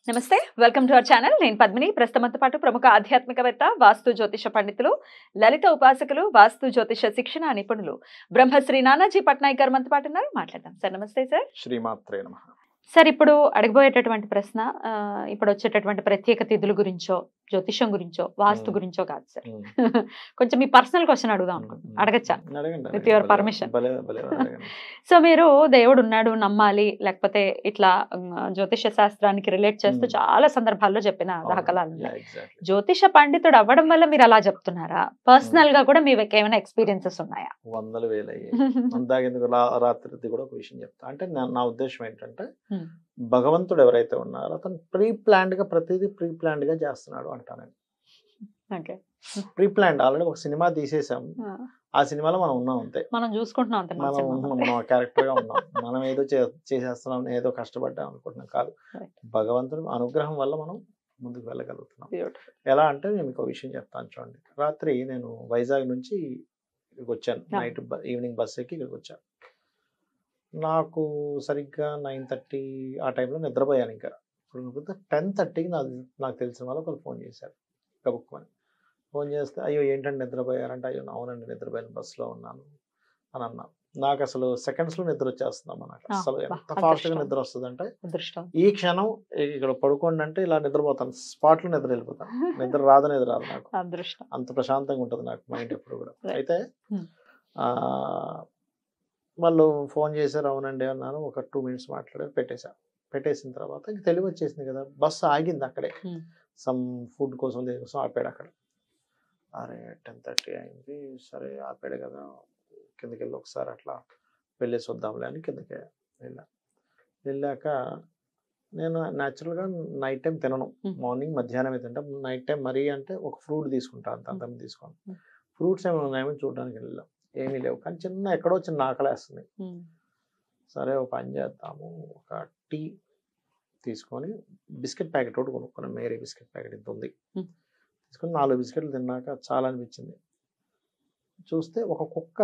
నమస్తే welcome to our channel నేను పద్మిని ప్రస్తుతంతో పాటు ప్రముఖ ఆధ్యాత్మికవేత్త వాస్తు జ్యోతిష పండితులు లలిత ఉపాసకులు వాస్తు జ్యోతిష శిక్షణ నిపుణులు బ్రహ్మశ్రీ నానాజీ పట్నాయక్ గారు మనతో పాటు ఉన్నారు మాట్లాడదాం సార్. నమస్తే సార్. శ్రీమాత్రే నమః. సార్ ఇప్పుడు అడగబోయేటటువంటి ప్రశ్న ఇప్పుడు వచ్చేటటువంటి ప్రత్యేక తిథుల గురించో జ్యోతిషం గురించో వాస్తు గురించో కాదు సార్. కొంచెం మీ పర్సనల్ క్వశ్చన్ అడుగుదాం అనుకుంటున్నాను. అడగచ్చా? With your permission. సో మీరు దేవుడు ఉన్నాడు నమ్మాలి లేకపోతే ఇట్లా జ్యోతిష శాస్త్రానికి రిలేట్ చేస్తూ చాలా సందర్భాల్లో చెప్పిన దాఖలాలు ఉన్నాయి. జ్యోతిష పండితుడు అవ్వడం వల్ల మీరు అలా చెప్తున్నారా? పర్సనల్ గా కూడా మీకు ఏమైనా ఎక్స్పీరియన్సెస్ ఉన్నాయా? వందల వేలు అందాకెందుకు రాత్రి కూడా ఒక విషయం చెప్తా. అంటే నా ఉద్దేశం ఏంటంటే భగవంతుడు ఎవరైతే ఉన్నారో అతను ప్రీ ప్లాన్డ్ గా ప్రతిదీ ప్రీ ప్లాన్డ్ గా చేస్తున్నాడు అంటాను. ప్రీ ప్లాన్డ్ ఆల్రెడీ ఒక సినిమా తీసేసాం, ఆ సినిమాలో మనం ఉన్నాం అంతే, మనం చూసుకుంటున్నాం అంతే, మనం క్యారెక్టర్ గా ఉన్నాం. మనం ఏదో చేసేస్తున్నాం, ఏదో కష్టపడ్డాం అనుకుంటున్నాం కాదు. భగవంతుడు అనుగ్రహం వల్ల మనం ముందుకు వెళ్ళగలుగుతున్నాం. ఎలా అంటే నేను మీకు ఒక విషయం చెప్తాను చూడండి. రాత్రి నేను వైజాగ్ నుంచి ఇక్కడికి వచ్చాను, నైట్ ఈవినింగ్ బస్ ఎక్కి ఇక్కడికి వచ్చాను. నాకు సరిగ్గా 9:30 ఆ టైంలో నిద్రపోయాను. ఇంకా ఇప్పుడు 10:30కి నాకు తెలిసిన వాళ్ళు ఒకరు ఫోన్ చేశారు, కబుక్కుమని ఫోన్ చేస్తే, అయ్యో ఏంటంటే నిద్రపోయారంటే, అయ్యో అవునండి నిద్రపోయాను, బస్సులో ఉన్నాను అని అన్నాను. నాకు అసలు సెకండ్స్లో నిద్ర వచ్చేస్తున్నాం. నాకు అసలు ఎంత ఫాస్ట్గా నిద్ర వస్తుంది అంటే, ఈ క్షణం ఇక్కడ పడుకోండి అంటే ఇలా నిద్రపోతాను, స్పాట్లో నిద్ర వెళ్ళిపోతాను. నిద్ర రాదనేది రాదు నాకు, అంత ప్రశాంతంగా ఉంటుంది నాకు మైండ్ ఎప్పుడు కూడా. అయితే వాళ్ళు ఫోన్ చేశారు, అవునండి అన్నాను. ఒక 2 minutes మాట్లాడారు, పెట్టేసిన తర్వాత ఇంక తెలివి వచ్చేసింది కదా. బస్సు ఆగింది అక్కడే, సమ్ ఫుడ్ కోసం దేనికోసం ఆపాడు అక్కడ. అరే 10:30 అయింది, సరే ఆపాడు కదా, కిందకి వెళ్ళి ఒకసారి అట్లా వెళ్ళేసి వద్దాంలే అని కిందకి వెళ్ళాక నేను న్యాచురల్గా నైట్ టైం తినను, మార్నింగ్ మధ్యాహ్నమే తింటా. నైట్ టైం మరీ అంటే ఒక ఫ్రూట్ తీసుకుంటాను, అంత తీసుకోను. ఫ్రూట్స్ ఏమైనా ఉన్నాయేమో చూడడానికి వెళ్ళాం, ఏమీ లేవు. కానీ ఎక్కడో చిన్న ఆకలేస్తుంది. సరే ఒక పని చేద్దాము, ఒక టీ తీసుకొని బిస్కెట్ ప్యాకెట్ ఒకటి కొనుక్కున్నాను, మేరీ బిస్కెట్ ప్యాకెట్ ఇంత ఉంది. తీసుకొని 4 బిస్కెట్లు తిన్నాక చాలా అనిపించింది. చూస్తే ఒక కుక్క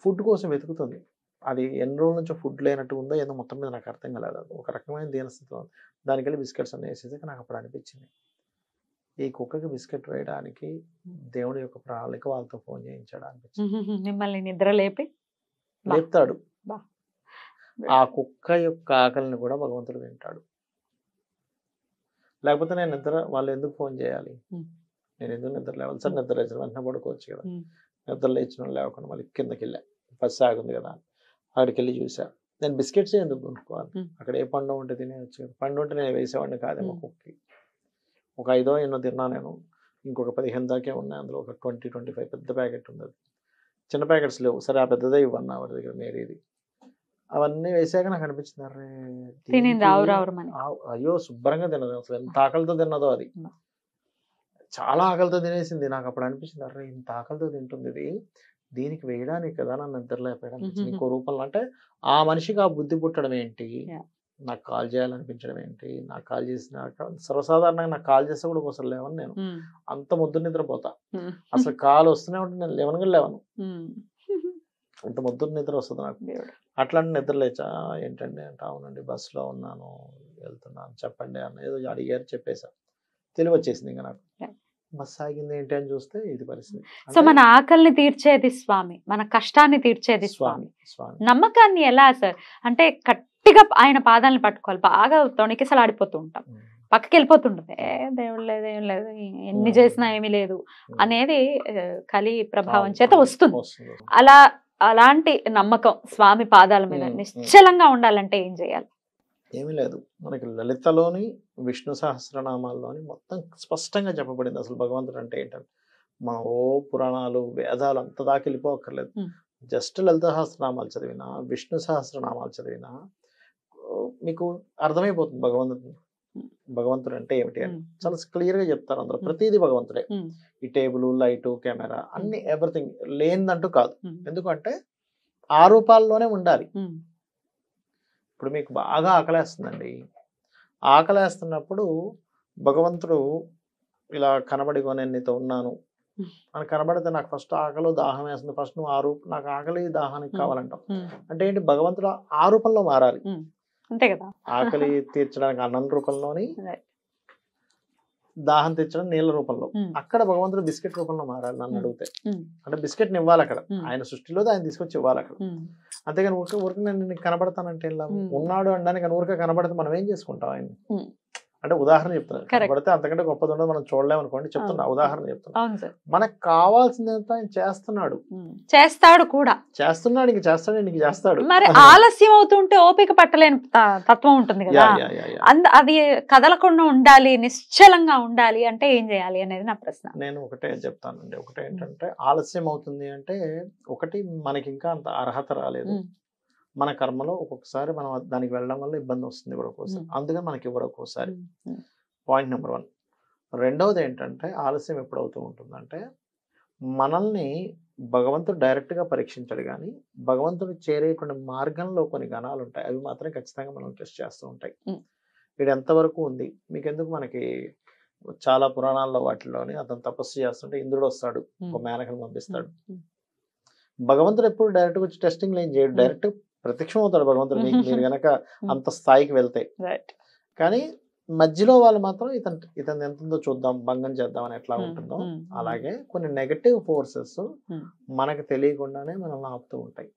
ఫుడ్ కోసం వెతుకుతుంది. అది ఎన్ని రోజుల నుంచో ఫుడ్ లేనట్టు ఉందో ఏదో మొత్తం మీద నాకు అర్థం కాలేదు. అది ఒక రకమైన దీనస్థితిలో ఉంది. దానికి వెళ్ళి బిస్కెట్స్ అన్నీ వేసేసాక నాకు అప్పుడు అనిపించింది, ఈ కుక్కకి బిస్కెట్ వేయడానికి దేవుడి యొక్క ప్రణాళిక వాళ్ళతో ఫోన్ చేయించాడు అనిపించింది. మిమ్మల్ని నిద్ర లేపుతాడు. ఆ కుక్క యొక్క ఆకలిని కూడా భగవంతుడు వింటాడు. లేకపోతే నేను వాళ్ళు ఎందుకు ఫోన్ చేయాలి, నేను ఎందుకు నిద్ర లేవాలి? సార్ నిద్ర లేచిన వెంటనే పడుకోవచ్చు కదా. నిద్ర లేచిన లేకుండా మళ్ళీ కిందకి వెళ్ళా, బస్సు ఆగుంది కదా, అక్కడికి వెళ్ళి చూసా. నేను బిస్కెట్స్ ఎందుకు కొనుక్కోవాలి, అక్కడ ఏ పండు ఉంటే తినేవచ్చు కదా. పండు ఉంటే నేను వేసేవాడిని కాదేమో కుక్కకి. ఒక 5 ఎన్నో తిన్నా నేను, ఇంకొక 15 దాకే ఉన్నాయి. అందులో ఒక 20-25 పెద్ద ప్యాకెట్ ఉంది, చిన్న ప్యాకెట్స్ లేవు. సరే ఆ పెద్దదే ఇవ్వన్నా వాడి దగ్గర మేరీది. అవన్నీ వేసాక నాకు అనిపించింది, అరే అయ్యో శుభ్రంగా తినదు, అసలు ఎంత ఆకలితో తిన్నదో అది, చాలా ఆకలితో తినేసింది. నాకు అప్పుడు అనిపించింది, అరే ఇంత ఆకలితో తింటుంది ఇది, దీనికి వేయడానికి కదా నన్ను నిద్రలేపేయడం. ఇంకో రూపంలో అంటే ఆ మనిషికి ఆ బుద్ధి పుట్టడం ఏంటి, నాకు కాల్ చేయాలనిపించడం ఏంటి, నాకు కాల్ చేసినాక సర్వసాధారణంగా నాకు కాల్ చేస్తే కూడా ఒకసారి లేవను, నేను అంత ముద్దు నిద్రపోతా. అసలు కాల్ వస్తూనే ఉంటే నేను లేవను, అంత ముద్దు నిద్ర వస్తుంది నాకు. అట్లాంటి నిద్ర లేచా, ఏంటండి అంటే, అవునండి బస్సులో ఉన్నాను వెళ్తున్నాను చెప్పండి అన్న, ఏదో అడిగారు చెప్పేసా, తెలివి వచ్చేసింది. ఇంకా నాకు బస్సు ఆగింది ఏంటి అని చూస్తే ఇది పరిస్థితి. సో మన ఆకలిని తీర్చేది స్వామి, మన కష్టాన్ని తీర్చేది స్వామి. నమ్మకాన్ని ఎలా సార్ అంటే గట్టిగా ఆయన పాదాలను పట్టుకోవాలి, బాగా తొణికిసలాడిపోతూ ఉంటాం, పక్కకి వెళ్ళిపోతుంటుంది, దేవుడు లేదు ఏం లేదు ఎన్ని చేసినా ఏమీ లేదు అనేది కలి ప్రభావం చేత వస్తుంది. అలాంటి నమ్మకం స్వామి పాదాల మీద నిశ్చలంగా ఉండాలంటే ఏం చేయాలి? ఏమీ లేదు, మనకి లలితలోని విష్ణు సహస్రనామాల్లోని మొత్తం స్పష్టంగా చెప్పబడింది అసలు భగవంతుడు అంటే ఏంటంటే. మా పురాణాలు వేదాలు అంత దాకా వెళ్ళిపోక్కర్లేదు. జస్ట్ లలిత సహస్రనామాలు చదివినా, విష్ణు సహస్రనామాలు చదివినా మీకు అర్థమైపోతుంది భగవంతుడు అంటే ఏమిటి అని. చాలా క్లియర్ గా చెప్తారు అందులో, ప్రతిదీ భగవంతుడే. ఈ టేబుల్, లైట్, కెమెరా అన్ని ఎవ్రీథింగ్ లేనిదంటూ కాదు. ఎందుకంటే ఆ రూపాల్లోనే ఉండాలి. ఇప్పుడు మీకు బాగా ఆకలేస్తుందండి, ఆకలేస్తున్నప్పుడు భగవంతుడు ఇలా కనబడిగో నేను నీతో ఉన్నాను అని కనబడితే నాకు ఫస్ట్ ఆకలి దాహం వేస్తుంది. ఫస్ట్ నువ్వు నాకు ఆకలి దాహానికి కావాలంటావు. అంటే ఏంటి, భగవంతుడు ఆ రూపంలో మారాలి. అంతే కదా. ఆకలి తీర్చడానికి అన్నం రూపంలోని, దాహం తీర్చడం నీళ్ళ రూపంలో. అక్కడ భగవంతుడు బిస్కెట్ రూపంలో మారాలి నన్ను అడిగితే. అంటే బిస్కెట్ ని ఇవ్వాలి అక్కడ, ఆయన సృష్టిలో ఆయన తీసుకొచ్చి ఇవ్వాలి అక్కడ. అంతేగాని ఊరికి నేను నీకు కనబడతానంటే ఇలా ఉన్నాడు అనడానికి ఊరికే కనబడితే మనం ఏం చేసుకుంటాం ఆయన? అంటే ఉదాహరణ చెప్తున్నాను, కనబడితే అంతకంటే గొప్పది ఉండదు మనం చూడలేము అనుకోండి, చెప్తున్నా ఉదాహరణ చెప్తున్నా. మనకు కావాల్సిందంత ఆయన చేస్తున్నాడు, చేస్తాడు కూడా, చేస్తున్నాడు, ఇంక చేస్తాడు, ఇంక చేస్తాడు. మరి ఆలస్యం అవుతుంటే ఓపిక పట్టలేని తత్వం ఉంటుంది కదా. అది కదలకుండా ఉండాలి, నిశ్చలంగా ఉండాలి అంటే ఏం చేయాలి అనేది నా ప్రశ్న. నేను ఒకటే చెప్తానండి. ఒకటే ఏంటంటే ఆలస్యం అవుతుంది అంటే, ఒకటి మనకి ఇంకా అంత అర్హత రాలేదు, మన కర్మలో ఒక్కొక్కసారి మనం దానికి వెళ్ళడం వల్ల ఇబ్బంది వస్తుంది కూడా ఒక్కోసారి, అందుకని మనకి ఇవ్వడం ఒక్కోసారి. Point number 1. రెండవది ఏంటంటే ఆలస్యం ఎప్పుడవుతూ ఉంటుందంటే, మనల్ని భగవంతుడు డైరెక్ట్గా పరీక్షించడు, కానీ భగవంతుడు చేరేటువంటి మార్గంలో కొన్ని గణాలు ఉంటాయి, అవి మాత్రం ఖచ్చితంగా మనం టెస్ట్ చేస్తూ ఉంటాయి. ఇది ఎంతవరకు ఉంది మీకు ఎందుకు, మనకి చాలా పురాణాల్లో వాటిలోని అతను తపస్సు చేస్తుంటే ఇంద్రుడు వస్తాడు, ఒక మేనకను పంపిస్తాడు. భగవంతుడు ఎప్పుడు డైరెక్ట్గా వచ్చి టెస్టింగ్ ఏం చేయడు, డైరెక్ట్ ప్రత్యక్షం అవుతాడు భగవంతుడు మీరు గనక అంత స్థాయికి వెళ్తే. కానీ మధ్యలో వాళ్ళు మాత్రం ఇతను ఎంత ఉందో చూద్దాం, భంగం చేద్దాం అని ఎట్లా ఉంటుందో, అలాగే కొన్ని నెగటివ్ ఫోర్సెస్ మనకు తెలియకుండానే మనల్ని ఆపుతూ ఉంటాయి.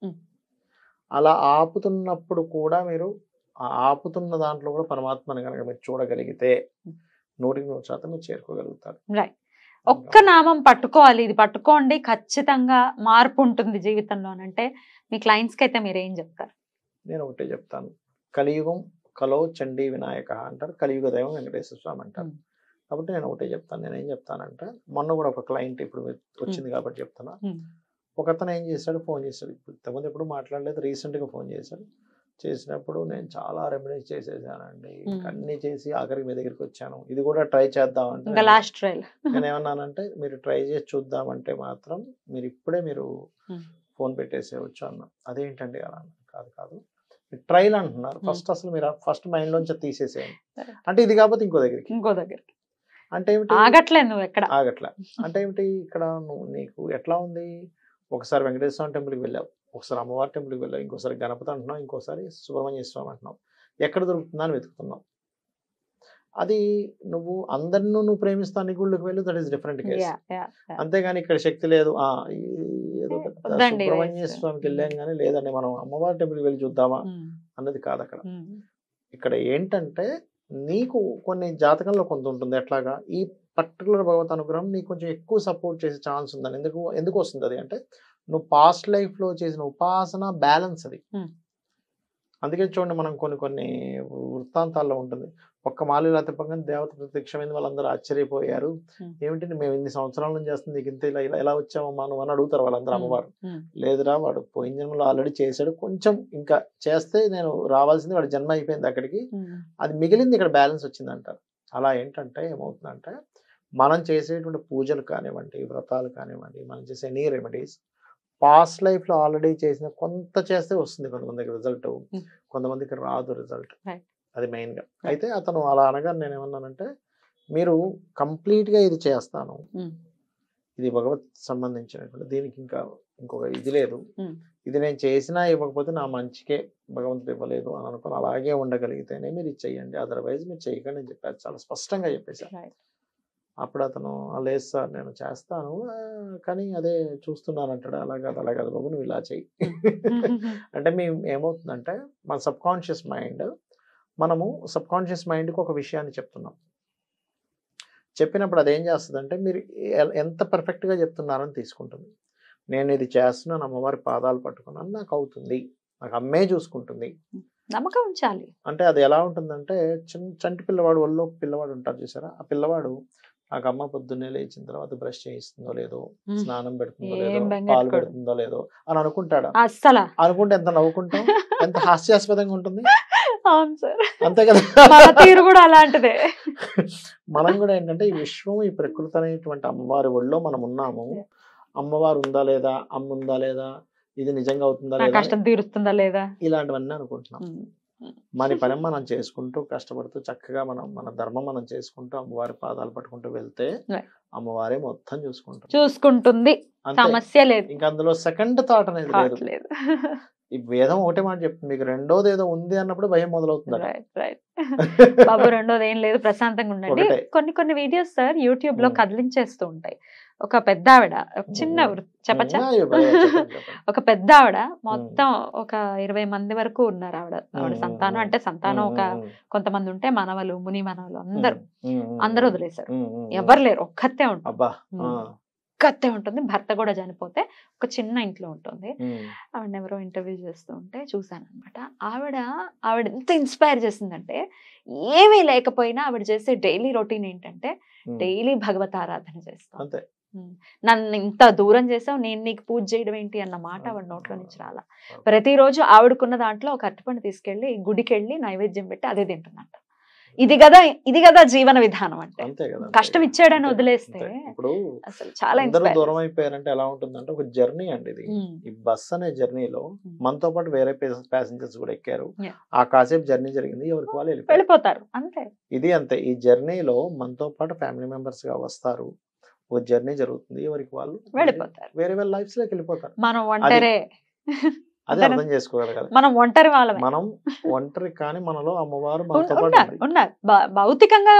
అలా ఆపుతున్నప్పుడు కూడా మీరు ఆపుతున్న దాంట్లో కూడా పరమాత్మని కనుక మీరు చూడగలిగితే 100% మీరు చేరుకోగలుగుతారు. ఒక్క నామం పట్టుకోవాలి, ఇది పట్టుకోండి ఖచ్చితంగా మార్పు ఉంటుంది జీవితంలో అంటే మీ క్లయింట్స్కి అయితే మీరు ఏం చెప్తారు? నేను ఒకటే చెప్తాను, కలియుగం కలో చండీ వినాయక అంటారు, కలియుగ దైవం వెంకటేశ్వర స్వామి అంటారు. కాబట్టి నేను ఒకటే చెప్తాను, నేను ఏం చెప్తానంటే, మొన్న కూడా ఒక క్లయింట్ ఇప్పుడు వచ్చింది కాబట్టి చెప్తున్నా. ఒక అతను ఏం చేశాడు, ఫోన్ చేశాడు, ఇంతకుముందు ఎప్పుడు మాట్లాడలేదు, రీసెంట్గా ఫోన్ చేశాడు. చేసినప్పుడు నేను చాలా రెమెడీస్ చేసేసానండి, అన్ని చేసి ఆఖరికి మీ దగ్గరికి వచ్చాను, ఇది కూడా ట్రై చేద్దామంటే లాస్ట్ ట్రైల్ నేను ఏమన్నానంటే, మీరు ట్రై చేసి చూద్దామంటే మాత్రం మీరు ఇప్పుడే మీరు ఫోన్ పెట్టేసేవచ్చు అన్న. అదేంటండి అలా? కాదు ట్రైల్ అంటున్నారు, ఫస్ట్ అసలు మీరు ఫస్ట్ మైండ్ లోంచి తీసేసేయండి. అంటే ఇది కాకపోతే ఇంకో దగ్గరికి అంటే ఏమిటి, ఆగట్లేదు నువ్వు ఎక్కడ ఆగట్లే అంటే ఏమిటి, ఇక్కడ నీకు ఎట్లా ఉంది, ఒకసారి వెంకటేశ్వర స్వామి టెంపుల్కి వెళ్ళావు, ఒకసారి అమ్మవారి టెంపుల్కి వెళ్ళావు, ఇంకోసారి గణపతి అంటున్నావు, ఇంకోసారి సుబ్రహ్మణ్య స్వామి అంటున్నావు, ఎక్కడ దొరుకుతుందా అని వెతుకుతున్నావు. అది నువ్వు అందరిని నువ్వు ప్రేమిస్తాను గుళ్ళకి వెళ్ళి, దట్ ఈస్ డిఫరెంట్ కేస్. అంతేగాని ఇక్కడ శక్తి లేదు, ఏదో సుబ్రహ్మణ్య స్వామికి వెళ్ళాం కానీ లేదండి మనం అమ్మవారి టెంపుల్కి వెళ్ళి చూద్దామా అన్నది కాదు అక్కడ. ఇక్కడ ఏంటంటే నీకు కొన్ని జాతకంలో కొంత ఉంటుంది, ఎట్లాగా ఈ పర్టికులర్ భగవత్ అనుగ్రహం నీకు కొంచెం ఎక్కువ సపోర్ట్ చేసే ఛాన్స్ ఉందని. ఎందుకు వస్తుంది అది అంటే, నువ్వు పాస్ట్ లైఫ్ లో చేసిన ఉపాసన బ్యాలెన్స్ అది. అందుకే చూడండి, మనం కొన్ని వృత్తాంతాల్లో ఉంటుంది, ఒక్క మాలిలా తిప్పగానే దేవత ప్రత్యక్షమైంది, వాళ్ళందరూ ఆశ్చర్యపోయారు, ఏమిటి మేము ఇన్ని సంవత్సరాల నుంచి చేస్తుంది, నీకు ఇంత ఇలా వచ్చామమ్మా నువ్వు అని అడుగుతారు వాళ్ళందరూ. అమ్మవారు లేదురా, వాడు పోయిన జన్మలో ఆల్రెడీ చేశాడు, కొంచెం ఇంకా చేస్తే నేను రావాల్సింది, వాడి జన్మ అయిపోయింది అక్కడికి, అది మిగిలింది ఇక్కడ బ్యాలెన్స్ వచ్చింది అంటారు. అలా ఏంటంటే ఏమవుతుందంటే, మనం చేసేటువంటి పూజలు కానివ్వండి, వ్రతాలు కానివ్వండి, మనం చేసే ఎనీ రెమెడీస్ పాస్ట్ లైఫ్ లో ఆల్రెడీ చేసిన కొంత చేస్తే వస్తుంది కొంతమందికి రిజల్ట్, కొంతమందికి రాదు రిజల్ట్. అది మెయిన్ గా. అయితే అతను అలా అనగా నేను ఏమన్నానంటే, మీరు కంప్లీట్ గా ఇది చేస్తాను, ఇది భగవత్ సంబంధించినటువంటి, దీనికి ఇంకొక ఇది లేదు, ఇది నేను చేసినా ఇవ్వకపోతే నా మంచికే భగవంతుడు ఇవ్వలేదు అని అనుకుని అలాగే ఉండగలిగితేనే మీరు ఇది చెయ్యండి, అదర్వైజ్ మీరు చెయ్యకండి అని చెప్పారు, చాలా స్పష్టంగా చెప్పేశారు. అప్పుడు అతను లేదు సార్ నేను చేస్తాను కానీ అదే చూస్తున్నాను అంటాడు. అలాగదు బాబు నువ్వు ఇలా చెయ్యి. అంటే మేము ఏమవుతుందంటే, మన మనము సబ్ కాన్షియస్ మైండ్కి ఒక విషయాన్ని చెప్తున్నాం, చెప్పినప్పుడు అదేం చేస్తుందంటే, మీరు ఎంత పర్ఫెక్ట్గా చెప్తున్నారని తీసుకుంటుంది. నేను ఇది చేస్తున్నాను, అమ్మవారి పాదాలు పట్టుకున్నాను, నాకు అవుతుంది, నాకు అమ్మే చూసుకుంటుంది, నమ్మకం ఉంచాలి. అంటే అది ఎలా ఉంటుందంటే, చంటి పిల్లవాడు ఒళ్ళో పిల్లవాడు ఉంటారు చూసారా, ఆ పిల్లవాడు నాకు అమ్మ పొద్దున్నే లేచిన తర్వాత బ్రష్ చేయిస్తుందో లేదో, స్నానం పెడుతుందో లేదో, పాలు పెడుతుందో లేదో అని అనుకుంటాడు. అసలు అనుకుంటే ఎంత నవ్వుకుంటాం, ఎంత హాస్యాస్పదంగా ఉంటుంది. అంతే కదా, కూడా అలాంటిదే. మనం కూడా ఏంటంటే, ఈ విశ్వం, ఈ ప్రకృతి అనేటువంటి అమ్మవారి ఒళ్ళో మనం ఉన్నాము, అమ్మవారు ఉందా లేదా, అమ్మ ఉందా లేదా, ఇది నిజంగా అవుతుందా లేదా, కష్టం తీరుస్తుందా లేదా, ఇలాంటివన్నీ అనుకుంటున్నాం. మన పని మనం చేసుకుంటూ కష్టపడుతూ చక్కగా మన ధర్మం మనం చేసుకుంటూ అమ్మవారి పాదాలు పట్టుకుంటూ వెళ్తే అమ్మవారే మొత్తం చూసుకుంటుంది, సమస్య లేదు. ఇంకా అందులో సెకండ్ థాట్ అనేది లేదు. ఈ వేదం ఒకటే మాట చెప్తుంది, మీకు రెండోది ఏదో ఉంది అన్నప్పుడు భయం మొదలవుతుంది. రైట్ బాబు రెండోది ఏం లేదు, ప్రశాంతంగా ఉండండి. ఒకటే. కొన్ని వీడియోస్ సార్ యూట్యూబ్ లో కదిలించేస్తూ ఉంటాయి. ఒక పెద్ద ఆవిడ, చిన్న చెప్పచ్చా, ఒక పెద్ద ఆవిడ మొత్తం ఒక 20 మంది వరకు ఉన్నారు. ఆవిడ సంతానం, అంటే సంతానం ఒక కొంతమంది ఉంటే మనవలు, ముని మనవలు అందరూ వదిలేశారు. ఎవరు లేరు, ఒక్కతే ఉంటుంది. భర్త కూడా చనిపోతే ఒక చిన్న ఇంట్లో ఉంటుంది. ఆవిడ ఎవరో ఇంటర్వ్యూ చేస్తూ ఉంటే చూసాను అనమాట. ఆవిడ ఎంత ఇన్స్పైర్ చేసిందంటే, ఏమీ లేకపోయినా ఆవిడ చేసే డైలీ రొటీన్ ఏంటంటే డైలీ భగవత్ ఆరాధన చేస్తాం. నన్ను ఇంత దూరం చేసావు, నేను నీకు పూజ చేయడం ఏంటి అన్న మాట ఆవిడ నోట్లో నుంచి రాలా. ప్రతిరోజు ఆవిడకున్న దాంట్లో ఒక అరటిపండు తీసుకెళ్లి గుడికి వెళ్ళి నైవేద్యం పెట్టి అదే తింటున్నట్ట. ఇది కదా జీవన విధానం అంటే. కష్టం ఇచ్చాడని వదిలేస్తే ఇప్పుడు అసలు చాలా దూరం అయిపోయారంటే ఎలా ఉంటుందంటే, ఒక జర్నీ అండి ఇది. ఈ బస్ అనే జర్నీలో మనతో పాటు వేరే ప్యాసింజర్స్ కూడా ఎక్కారు. ఆ కాసేపు జర్నీ జరిగింది, ఎవరికి వాళ్ళు వెళ్ళిపోతారు అంతే. ఇది అంతే. ఈ జర్నీలో మనతో పాటు ఫ్యామిలీ మెంబర్స్ గా వస్తారు, ఒక జర్నీ జరుగుతుంది, ఎవరికి వాళ్ళు వెళ్ళిపోతారు, వేరే వేరే లైఫ్స్ లోకి వెళ్ళిపోతారు. మనం ఒంటరే, అదే అర్థం చేసుకోగలగాలి. మనం ఒంటరి వాళ్ళమే. మనం ఒంటరి కానీ మనలో అమ్మవారు మనతో పాటు ఉన్నారు భౌతికంగా